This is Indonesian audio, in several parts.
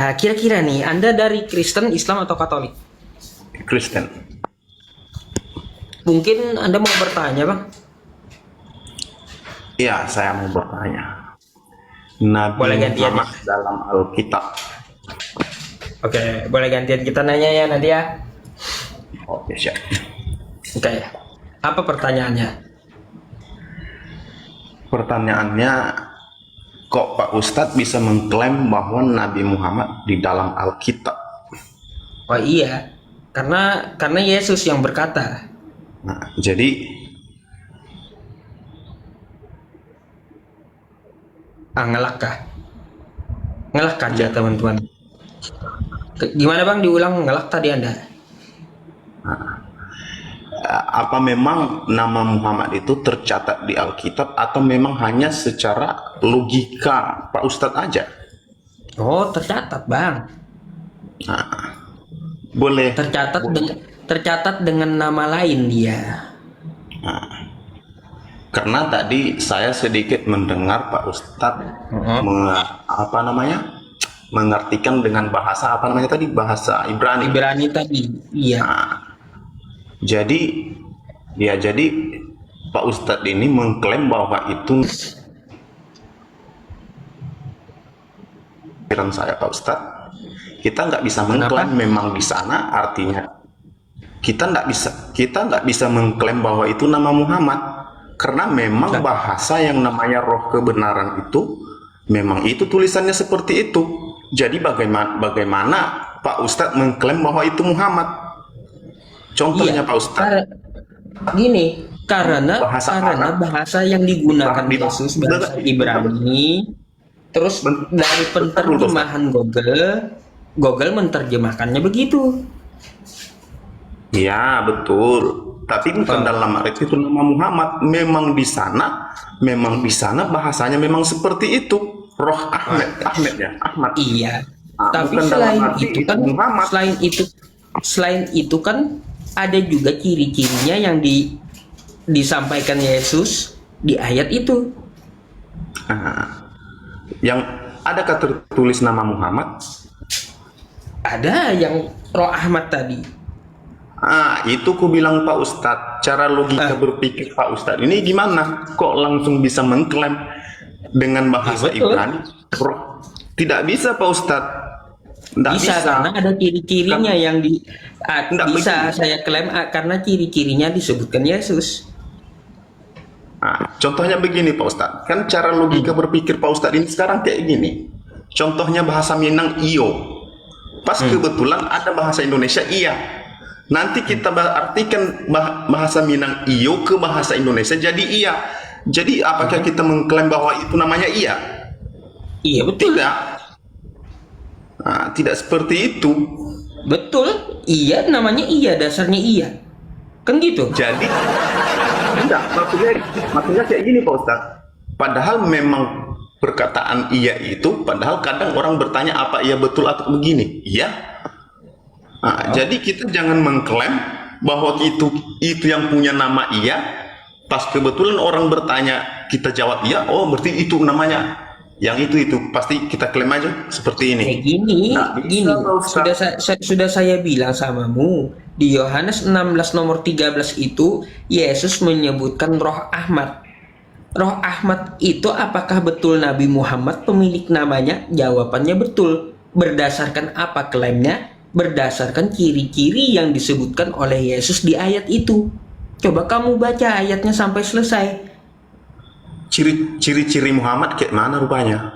Nah, kira-kira nih, Anda dari Kristen, Islam, atau Katolik? Kristen. Mungkin Anda mau bertanya, Bang? Iya, saya mau bertanya. Nabi Boleh gantian ya? Muhammad dalam Alkitab. Oke, boleh gantian kita nanya ya nanti ya. Oke, siap. Oke, apa pertanyaannya? Pertanyaannya, kok Pak Ustadz bisa mengklaim bahwa Nabi Muhammad di dalam Alkitab? Oh iya, karena Yesus yang berkata. Nah, jadi Ngelak aja teman-teman. Gimana Bang, diulang ngelak tadi Anda? apa memang nama Muhammad itu tercatat di Alkitab atau memang hanya secara logika Pak Ustadz aja? Oh, tercatat Bang. Boleh. Tercatat dengan nama lain dia. Karena tadi saya sedikit mendengar Pak Ustadz mengartikan dengan bahasa bahasa Ibrani. Ibrani tadi, iya. Jadi Pak Ustadz ini mengklaim bahwa itu pikiran saya Pak Ustadz. Kita nggak bisa mengklaim memang di sana, artinya kita nggak bisa mengklaim bahwa itu nama Muhammad, karena memang bahasa yang namanya roh kebenaran itu memang itu tulisannya seperti itu. Jadi bagaimana Pak Ustadz mengklaim bahwa itu Muhammad? Contohnya Pak Ustadz. Gini, karena bahasa yang digunakan Yesus bahasa Ibrani, terus dari penerjemahan Google menerjemahkannya begitu. Ya betul, tapi bukan dalam arti itu nama Muhammad. Memang di sana bahasanya memang seperti itu. Roh Ahmad ya, Ahmad. Iya. Tapi selain itu kan ada juga ciri-cirinya yang disampaikan Yesus di ayat itu. Yang adakah tertulis nama Muhammad? Ada yang Roh Ahmad tadi. Itu ku bilang Pak Ustadz, cara logika berpikir Pak Ustadz ini gimana? Kok langsung bisa mengklaim dengan bahasa Ibrani? Tidak bisa Pak Ustadz. Bisa karena ada ciri-cirinya yang bisa saya klaim karena ciri-cirinya disebutkan Yesus. Contohnya begini Pak Ustadz, kan cara logika berpikir Pak Ustadz ini sekarang kayak gini. Contohnya bahasa Minang iyo. Pas kebetulan ada bahasa Indonesia iya. Nanti kita artikan bahasa Minang iyo ke bahasa Indonesia jadi iya. Jadi apakah kita mengklaim bahwa itu namanya iya? Iya betul. Tidak seperti itu. Betul, iya namanya iya, dasarnya iya. Kan gitu. Jadi enggak, maksudnya kayak gini Pak Ustadz. Padahal memang perkataan iya itu, padahal kadang orang bertanya apa iya betul atau begini. Iya. Jadi kita jangan mengklaim bahwa itu yang punya nama iya. Pas kebetulan orang bertanya, kita jawab iya. Oh, berarti itu namanya. Yang itu pasti kita klaim aja seperti ini. Gini. Sudah saya bilang samamu di Yohanes 16 nomor 13 itu Yesus menyebutkan Roh Ahmad. Roh Ahmad itu apakah betul Nabi Muhammad pemilik namanya? Jawabannya betul. Berdasarkan apa klaimnya? Berdasarkan ciri-ciri yang disebutkan oleh Yesus di ayat itu. Coba kamu baca ayatnya sampai selesai. Ciri-ciri Muhammad kayak mana rupanya?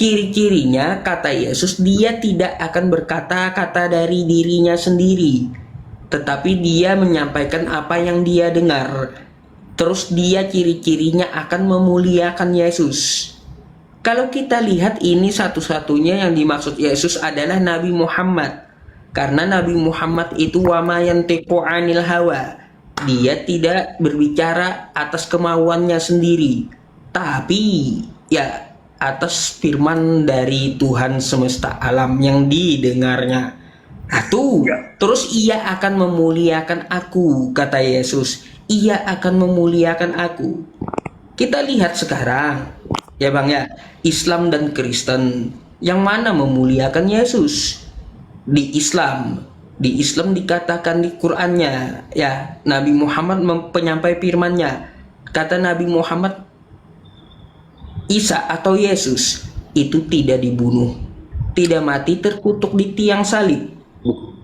Ciri-cirinya kata Yesus, dia tidak akan berkata-kata dari dirinya sendiri, tetapi dia menyampaikan apa yang dia dengar. Terus dia ciri-cirinya akan memuliakan Yesus. Kalau kita lihat ini satu-satunya yang dimaksud Yesus adalah Nabi Muhammad. Karena Nabi Muhammad itu wama yantiqu anil hawa. Dia tidak berbicara atas kemauannya sendiri, tapi ya atas firman dari Tuhan semesta alam yang didengarnya. Terus ia akan memuliakan aku, kata Yesus. Ia akan memuliakan aku. Kita lihat sekarang, ya Bang ya, Islam dan Kristen yang mana memuliakan Yesus. Di Islam dikatakan di Qur'annya, ya, Nabi Muhammad penyampai firman-Nya. Kata Nabi Muhammad, Isa atau Yesus itu tidak dibunuh, tidak mati terkutuk di tiang salib,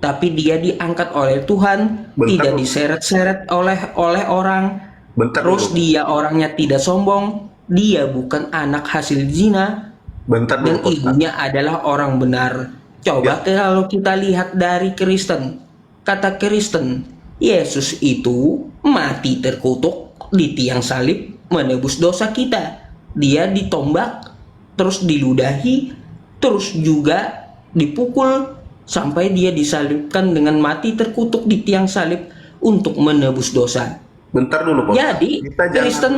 tapi dia diangkat oleh Tuhan, tidak diseret-seret oleh orang. Terus dia orangnya tidak sombong, dia bukan anak hasil zina, dan ibunya adalah orang benar. Coba kalau kita lihat dari Kristen, kata Kristen, Yesus itu mati terkutuk di tiang salib menebus dosa kita. Dia ditombak, terus diludahi, terus juga dipukul sampai dia disalibkan dengan mati terkutuk di tiang salib untuk menebus dosa. Bentar dulu, Pak. Jadi Kristen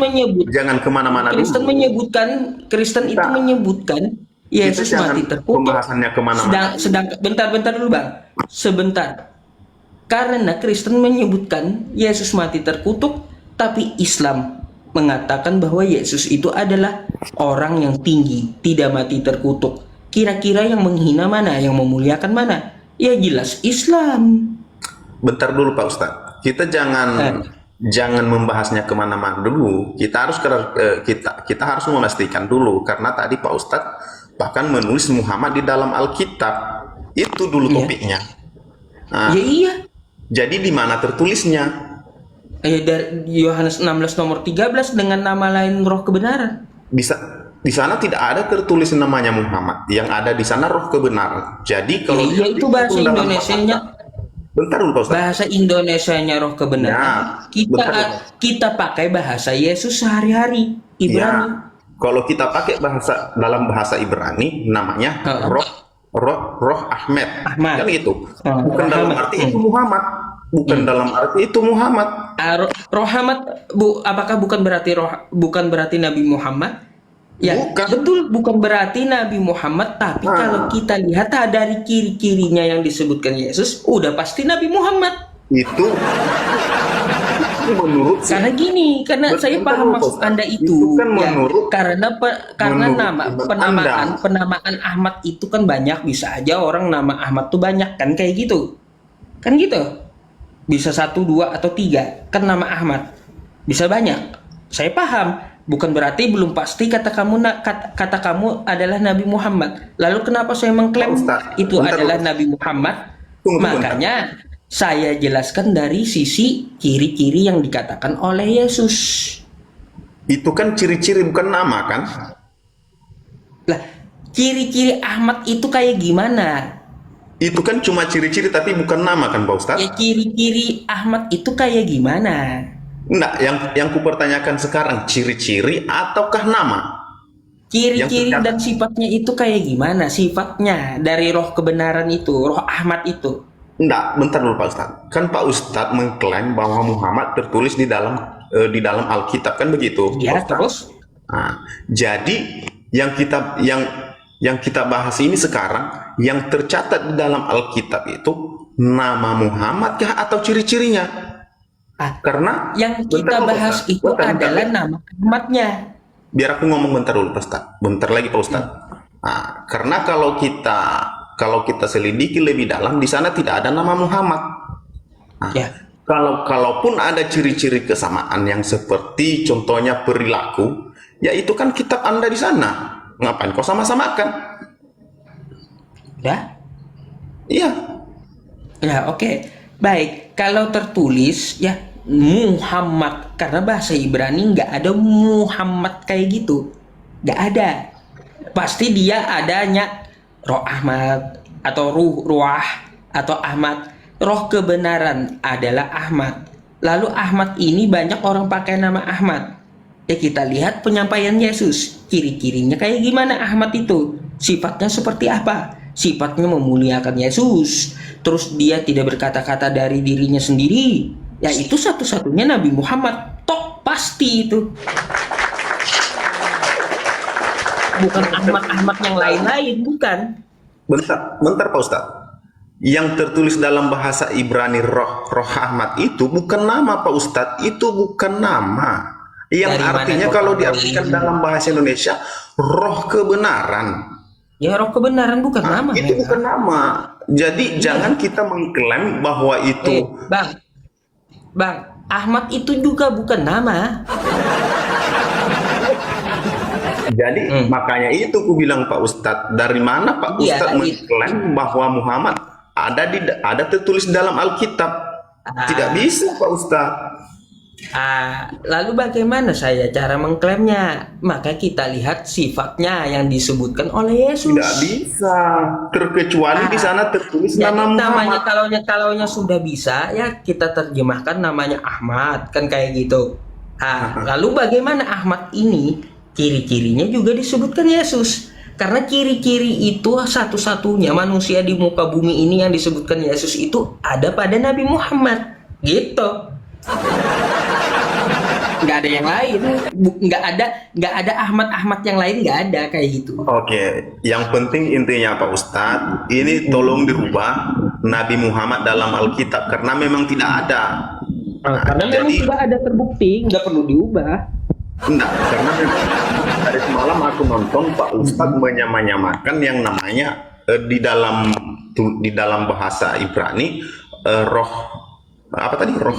jangan kemana-mana dulu. Kristen itu menyebutkan Yesus mati terkutuk. Pembahasannya kemana-mana. Bentar dulu, Bang. Sebentar. Karena Kristen menyebutkan Yesus mati terkutuk, tapi Islam mengatakan bahwa Yesus itu adalah orang yang tinggi, tidak mati terkutuk. Kira-kira yang menghina mana, yang memuliakan mana? Ya jelas Islam. Bentar dulu, Pak Ustadz. Kita jangan membahasnya kemana-mana dulu. Kita harus memastikan dulu, karena tadi Pak Ustadz bahkan menulis Muhammad di dalam Alkitab. Itu dulu topiknya. Nah, iya. Jadi di mana tertulisnya? Dari Yohanes 16 nomor 13 dengan nama lain Roh Kebenaran. Di sana tidak ada tertulis namanya Muhammad. Yang ada di sana Roh Kebenaran. Jadi kalau itu bahasa Indonesianya. Bentar dulu, Pak Ustadz. Bahasa Indonesianya Roh Kebenaran. Kita pakai bahasa Yesus sehari-hari, Ibrani. Ya, kalau kita pakai dalam bahasa Ibrani namanya Roh Ahmed. Kan itu. Bukan dalam arti itu Muhammad. Bukan dalam arti itu Muhammad. Rohamat, apakah bukan berarti Nabi Muhammad? Ya, bukan. Betul, bukan berarti Nabi Muhammad, tapi kalau kita lihat dari ciri-cirinya yang disebutkan Yesus, udah pasti Nabi Muhammad. Itu menurut karena saya paham maksud Anda itu. Kan menurut, karena penamaan Ahmad itu kan banyak, bisa aja orang nama Ahmad tuh banyak kan, kayak gitu. Kan gitu. Bisa 1, 2 atau 3 kan nama Ahmad, bisa banyak. Saya paham, bukan berarti belum pasti kata kamu adalah Nabi Muhammad. Lalu kenapa saya mengklaim itu adalah Nabi Muhammad? Makanya saya jelaskan dari sisi ciri-ciri yang dikatakan oleh Yesus. Itu kan ciri-ciri, bukan nama kan? Lah, ciri-ciri Ahmad itu kayak gimana? Itu kan cuma ciri-ciri tapi bukan nama kan, Pak Ustadz? Ya, ciri-ciri Ahmad itu kayak gimana? Enggak, yang kupertanyakan sekarang ciri-ciri ataukah nama? Ciri-ciri dan sifatnya itu kayak gimana? Sifatnya dari Roh Kebenaran itu, Roh Ahmad itu. Enggak, bentar dulu Pak Ustadz. Kan Pak Ustadz mengklaim bahwa Muhammad tertulis di dalam Alkitab, kan begitu? Ya, terus? Nah, jadi yang kita bahas ini sekarang, yang tercatat di dalam Alkitab itu nama Muhammad kah atau ciri-cirinya? Karena yang kita bahas itu adalah nama Ahmadnya. Biar aku ngomong bentar dulu, Pak Ustadz. Bentar lagi, Pak Ustadz. Nah, karena kalau kita selidiki lebih dalam, di sana tidak ada nama Muhammad. Nah, kalaupun ada ciri-ciri kesamaan yang seperti contohnya perilaku, ya itu kan kitab Anda di sana. Ngapain kau sama-samakan? Ya? Iya. Ya, oke. Baik, kalau tertulis ya Muhammad, karena bahasa Ibrani nggak ada Muhammad kayak gitu, nggak ada. Pasti dia adanya Roh Ahmad atau Ruah atau Ahmad. Roh Kebenaran adalah Ahmad. Lalu Ahmad ini banyak orang pakai nama Ahmad. Ya, kita lihat penyampaian Yesus, ciri-cirinya kayak gimana Ahmad itu, sifatnya seperti apa? Sifatnya memuliakan Yesus. Terus dia tidak berkata-kata dari dirinya sendiri. Ya, itu satu-satunya Nabi Muhammad. Tok pasti itu. Bukan Ahmad yang lain-lain, bukan. Bentar Pak Ustadz. Yang tertulis dalam bahasa Ibrani Roh Ahmad itu bukan nama, Pak Ustadz. Itu bukan nama. Yang artinya kalau diartikan dalam bahasa Indonesia Roh Kebenaran. Ya roh kebenaran bukan nama Itu memang. bukan nama. Jadi Iya. jangan kita mengklaim bahwa itu. Bang, Bang, Ahmad itu juga bukan nama. Jadi Hmm. makanya itu ku bilang Pak Ustadz, dari mana Pak Iya, Ustadz mengklaim bahwa Muhammad ada tertulis dalam Alkitab? Tidak Ah, bisa Pak Ustadz. lalu bagaimana saya cara mengklaimnya? Maka kita lihat sifatnya yang disebutkan oleh Yesus. Tidak bisa, terkecuali di sana tertulis Jadi nama namanya Muhammad. kalaunya sudah bisa ya kita terjemahkan namanya Ahmad kan kayak gitu. Lalu bagaimana Ahmad ini? Ciri-cirinya juga disebutkan Yesus. Karena ciri-ciri itu satu-satunya manusia di muka bumi ini yang disebutkan Yesus itu ada pada Nabi Muhammad. Gitu. Nggak ada yang lain. Nggak ada Ahmad yang lain, nggak ada kayak gitu. Oke, yang penting intinya Pak Ustadz, ini tolong dirubah Nabi Muhammad dalam Alkitab karena memang tidak ada. Karena memang Jadi sudah ada terbukti, nggak perlu diubah. enggak, karena memang dari semalam aku nonton Pak Ustadz menyamakan yang namanya di dalam bahasa Ibrani roh apa tadi roh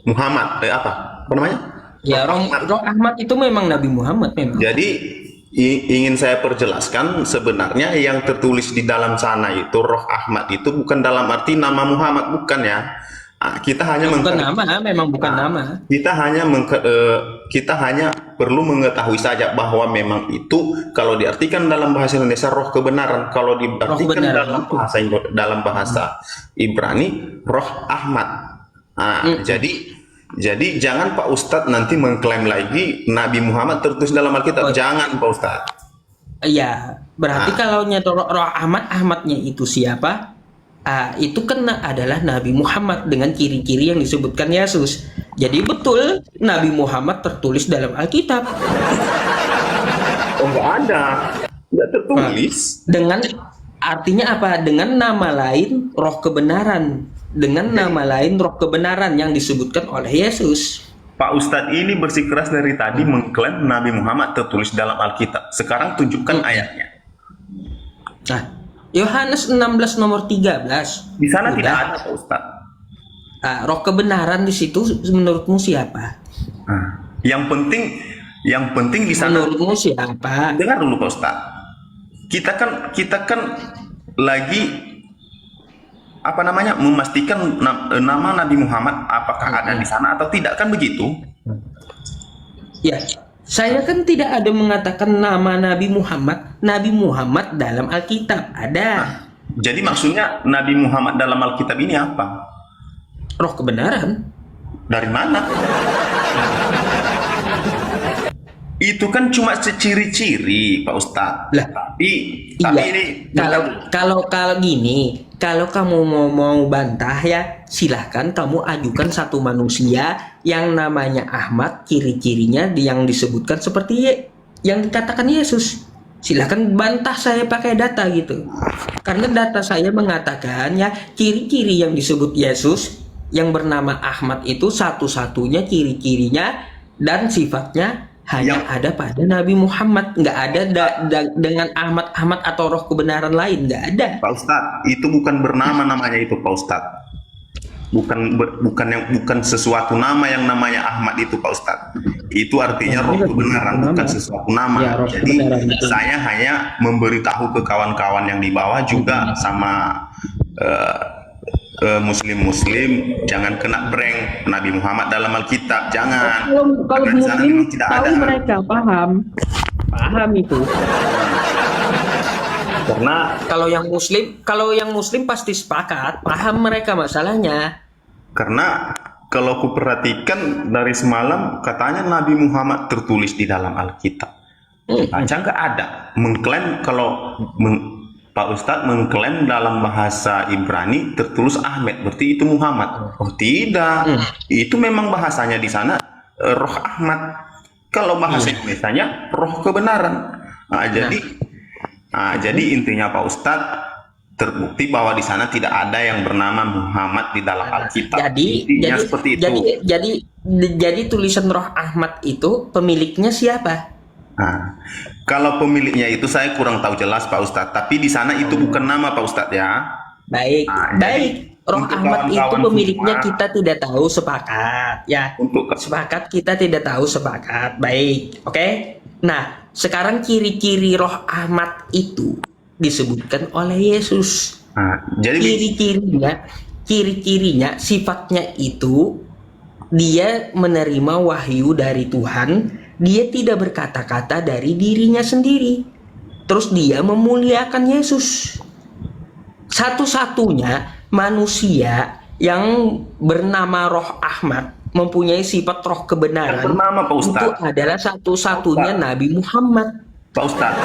Muhammad apa namanya? Ya, roh Ahmad itu memang Nabi Muhammad memang. Jadi ingin saya perjelaskan sebenarnya yang tertulis di dalam sana itu roh Ahmad itu bukan dalam arti nama Muhammad, bukan ya. Kita hanya Bukan nama, memang bukan nama. kita hanya perlu mengetahui saja bahwa memang itu kalau diartikan dalam bahasa Indonesia roh kebenaran, kalau diartikan kebenaran dalam bahasa Ibrani roh Ahmad. Jadi jangan Pak Ustadz nanti mengklaim lagi Nabi Muhammad tertulis dalam Alkitab. Jangan Pak Ustadz. Iya, berarti kalau roh Ahmadnya itu siapa? Itu kena adalah Nabi Muhammad dengan ciri-ciri yang disebutkan Yesus. Jadi betul Nabi Muhammad tertulis dalam Alkitab. Oh, nggak ada, nggak tertulis. Dengan artinya apa? Dengan nama lain roh kebenaran. Dengan nama lain roh kebenaran yang disebutkan oleh Yesus. Pak Ustadz ini bersikeras dari tadi mengklaim Nabi Muhammad tertulis dalam Alkitab. Sekarang tunjukkan ayatnya. Nah, Yohanes 16 nomor 13. Di sana Udah. tidak ada Pak Ustadz. Roh kebenaran di situ menurutmu siapa? Yang penting di sana. Menurutmu siapa? Dengar dulu Pak Ustadz. Kita kan lagi apa namanya memastikan nama Nabi Muhammad apakah ada di sana atau tidak, kan begitu? Ya, saya kan tidak ada mengatakan nama Nabi Muhammad dalam Alkitab ada. Jadi maksudnya Nabi Muhammad dalam Alkitab ini apa? Roh kebenaran. Dari mana? Itu kan cuma seciri-ciri Pak Ustadz. Lah, Tapi iya. ini Kalau gini, kalau kamu mau bantah ya, silahkan kamu ajukan satu manusia yang namanya Ahmad, ciri-cirinya yang disebutkan seperti yang dikatakan Yesus. Silahkan bantah saya pakai data gitu. Karena data saya mengatakan ya, ciri-ciri yang disebut Yesus yang bernama Ahmad itu satu-satunya ciri-cirinya dan sifatnya hanya ada pada Nabi Muhammad, nggak ada dengan Ahmad atau roh kebenaran lain, nggak ada. Pak Ustadz, itu bukan bernama namanya itu Pak Ustadz. Bukan sesuatu nama yang namanya Ahmad itu Pak Ustadz. Itu artinya roh kebenaran, bukan sesuatu nama. Ya, roh Jadi kebenaran itu. saya hanya memberitahu ke kawan-kawan yang di bawah juga sama muslim jangan kena prank Nabi Muhammad dalam Alkitab, jangan. Kalau Karena di sana muslim memang tidak tahu ada. mereka paham itu. Karena Kalau yang muslim pasti sepakat, paham mereka masalahnya. kalau aku perhatikan dari semalam katanya Nabi Muhammad tertulis di dalam Alkitab. Baca nggak ada. Mengklaim Pak Ustadz mengklaim dalam bahasa Ibrani tertulis Ahmed, berarti itu Muhammad. Oh tidak, itu memang bahasanya di sana roh Ahmad. Kalau bahasa Indonesianya roh kebenaran. Jadi intinya Pak Ustadz terbukti bahwa di sana tidak ada yang bernama Muhammad di dalam Alkitab. Intinya seperti itu. Jadi tulisan roh Ahmad itu pemiliknya siapa? Nah, kalau pemiliknya itu saya kurang tahu jelas Pak Ustadz, tapi di sana itu bukan nama Pak Ustadz ya. Baik, Nah, jadi baik. Roh untuk Ahmad itu kawan-kawan pemiliknya semua, kita tidak tahu, sepakat ya. untuk Sepakat, kita tidak tahu, sepakat. Baik, oke. Nah, sekarang ciri-ciri Roh Ahmad itu disebutkan oleh Yesus. nah, jadi Ciri-cirinya, sifatnya itu dia menerima wahyu dari Tuhan. Dia tidak berkata-kata dari dirinya sendiri. Terus dia memuliakan Yesus. Satu-satunya manusia yang bernama Roh Ahmad, mempunyai sifat roh yang kebenaran, bernama Pak itu Ustadz. adalah satu-satunya Nabi Muhammad. Pak Ustadz,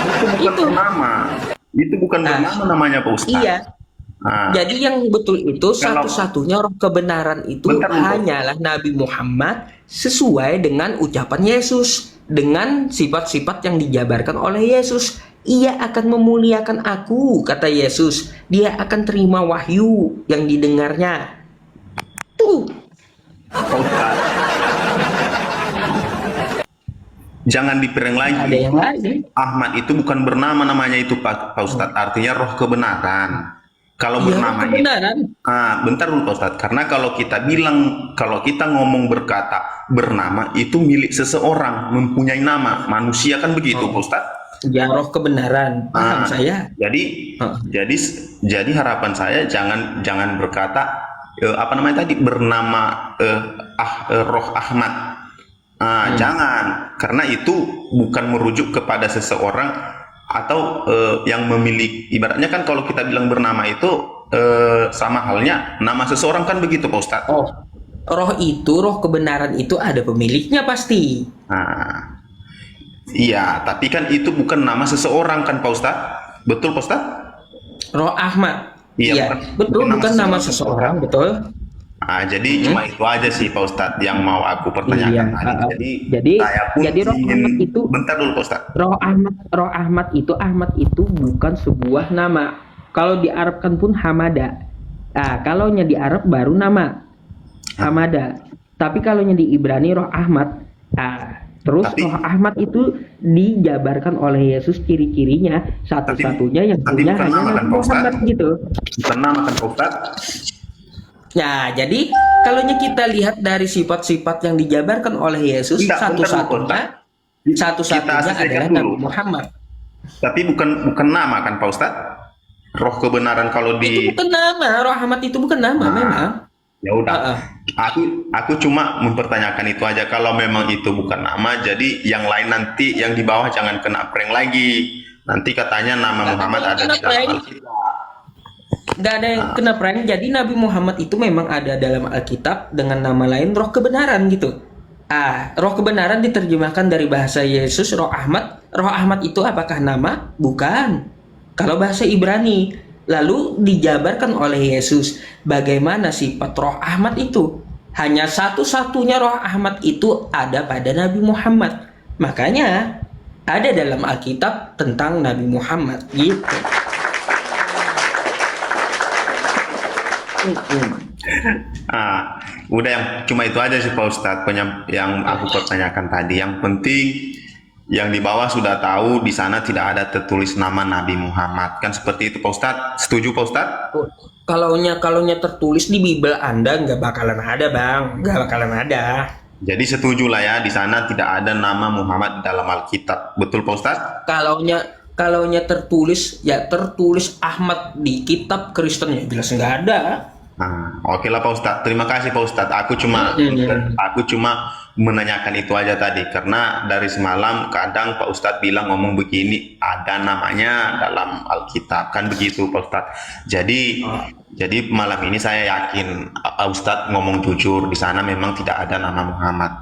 itu bukan Itu. bernama. Itu bukan Nah, bernama namanya Pak Ustadz. Iya. Nah, Jadi yang betul itu Kalau- satu-satunya roh kebenaran itu Bentar, bentar. hanyalah Nabi Muhammad sesuai dengan ucapan Yesus, dengan sifat-sifat yang dijabarkan oleh Yesus. Ia akan memuliakan aku, kata Yesus. Dia akan terima wahyu yang didengarnya. Tuh, Pak Ustadz, jangan dipereng lagi. ada yang lain. Ahmad itu bukan bernama namanya itu Pak Ustadz, artinya roh kebenaran. Kalau Iya, roh bernama itu, kebenaran. bentar dulu Pak Ustadz, karena kalau kita ngomong berkata bernama itu milik seseorang, mempunyai nama, manusia kan begitu Pak Ustadz. Ya, roh kebenaran. Paham saya. Jadi, Hah. jadi harapan saya jangan berkata apa namanya tadi bernama Roh Ahmad. Jangan, karena itu bukan merujuk kepada seseorang atau yang memiliki. Ibaratnya kan kalau kita bilang bernama itu sama halnya nama seseorang kan begitu Pak Ustadz. Oh, roh kebenaran itu ada pemiliknya pasti. Nah, iya, tapi kan itu bukan nama seseorang kan Pak Ustadz. Betul Pak Ustadz? Roh Ahmad. Iya, Iya, betul, bukan nama seseorang. seseorang, betul. Jadi cuma itu aja sih Pak Ustadz yang mau aku pertanyakan Iya, tadi. jadi Saya pun Roh ingin Ahmad itu, bentar dulu Pak Ustadz. Ahmad itu bukan sebuah nama. Kalau diarabkan pun Hamada. Nah, kalaunya di Arab baru nama Hamada. Tapi kalaunya di Ibrani Roh Ahmad. Terus Tapi- Roh Ahmad itu dijabarkan oleh Yesus, ciri-cirinya satu-satunya yang tapi punya bukan hanya nama kan, Nabi Pak Ustadz? Muhammad gitu. Bukan nama kan Pak Ustadz? Nah, jadi kalaunya kita lihat dari sifat-sifat yang dijabarkan oleh Yesus, Enggak, bentar dulu, satu-satunya Kita adalah selesaikan dulu. Nabi Muhammad. Tapi bukan nama kan Pak Ustadz? Roh kebenaran kalau Itu di bukan nama, Roh Ahmad itu bukan nama memang. ya udah. Aku cuma mempertanyakan itu aja. Kalau memang itu bukan nama, jadi yang lain nanti yang di bawah jangan kena prank lagi. Nanti katanya nama Muhammad ada di dalam Alkitab. Nggak ada yang kena prank. Jadi Nabi Muhammad itu memang ada dalam Alkitab dengan nama lain Roh Kebenaran gitu. Roh Kebenaran diterjemahkan dari bahasa Yesus, Roh Ahmad. Roh Ahmad itu apakah nama? Bukan. Kalau bahasa Ibrani, lalu dijabarkan oleh Yesus bagaimana sifat Roh Ahmad itu. Hanya satu-satunya Roh Ahmad itu ada pada Nabi Muhammad. Makanya ada dalam Alkitab tentang Nabi Muhammad gitu. Udah yang cuma itu aja sih Pak Ustadz yang aku pertanyakan tadi. Yang penting yang di bawah sudah tahu di sana tidak ada tertulis nama Nabi Muhammad. Kan seperti itu Pak Ustadz. Setuju Pak Ustadz? Kalaunya tertulis di Bible Anda nggak bakalan ada, Bang. Nggak bakalan ada. Jadi setuju lah ya, di sana tidak ada nama Muhammad di dalam Alkitab. Betul Pak Ustadz? Kalaunya tertulis, ya tertulis Ahmad di kitab Kristen, ya jelas nggak ada. Oke lah Pak Ustadz. Terima kasih Pak Ustadz. Aku cuma menanyakan itu aja tadi karena dari semalam kadang Pak Ustadz bilang ngomong begini ada namanya dalam Alkitab kan begitu Pak Ustadz. Jadi malam ini saya yakin Ustadz ngomong jujur di sana memang tidak ada nama Muhammad.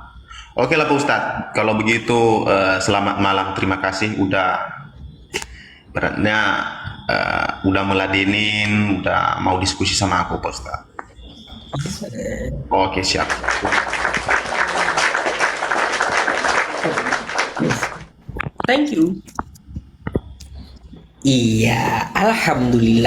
Oke lah Pak Ustadz. Kalau begitu selamat malam. Terima kasih udah beratnya udah meladenin, udah mau diskusi sama aku Pak Ustadz. Oke siap. Thank you. Iya, alhamdulillah.